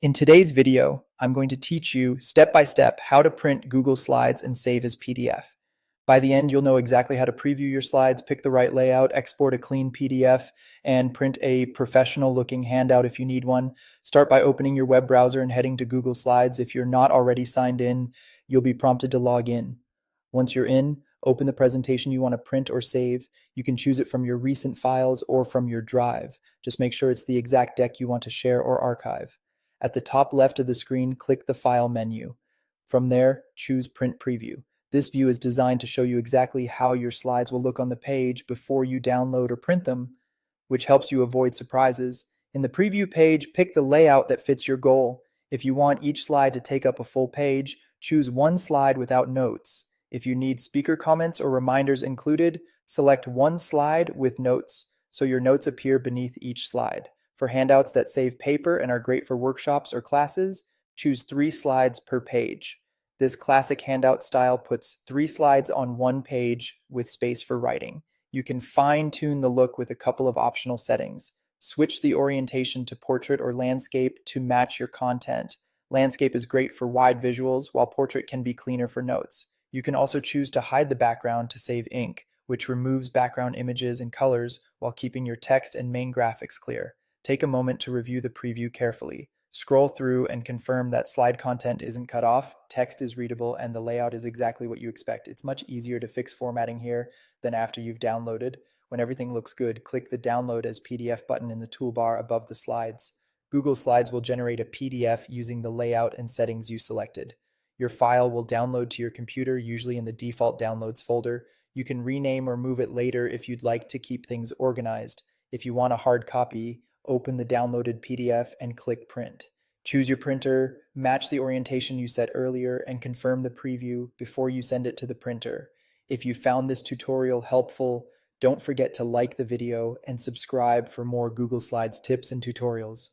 In today's video, I'm going to teach you step by step how to print Google Slides and save as PDF. By the end, you'll know exactly how to preview your slides, pick the right layout, export a clean PDF, and print a professional looking handout if you need one. Start by opening your web browser and heading to Google Slides. If you're not already signed in, you'll be prompted to log in. Once you're in, open the presentation you want to print or save. You can choose it from your recent files or from your drive. Just make sure it's the exact deck you want to share or archive. At the top left of the screen, click the File menu. From there, choose Print Preview. This view is designed to show you exactly how your slides will look on the page before you download or print them, which helps you avoid surprises. In the preview page, pick the layout that fits your goal. If you want each slide to take up a full page, choose one slide without notes. If you need speaker comments or reminders included, select one slide with notes so your notes appear beneath each slide. For handouts that save paper and are great for workshops or classes, choose 3 slides per page. This classic handout style puts 3 slides on one page with space for writing. You can fine-tune the look with a couple of optional settings. Switch the orientation to portrait or landscape to match your content. Landscape is great for wide visuals, while portrait can be cleaner for notes. You can also choose to hide the background to save ink, which removes background images and colors while keeping your text and main graphics clear. Take a moment to review the preview carefully. Scroll through and confirm that slide content isn't cut off, text is readable, and the layout is exactly what you expect. It's much easier to fix formatting here than after you've downloaded. When everything looks good, click the Download as PDF button in the toolbar above the slides. Google Slides will generate a PDF using the layout and settings you selected. Your file will download to your computer, usually in the default downloads folder. You can rename or move it later if you'd like to keep things organized. If you want a hard copy, open the downloaded PDF and click Print. Choose your printer, match the orientation you set earlier, and confirm the preview before you send it to the printer. If you found this tutorial helpful, don't forget to like the video and subscribe for more Google Slides tips and tutorials.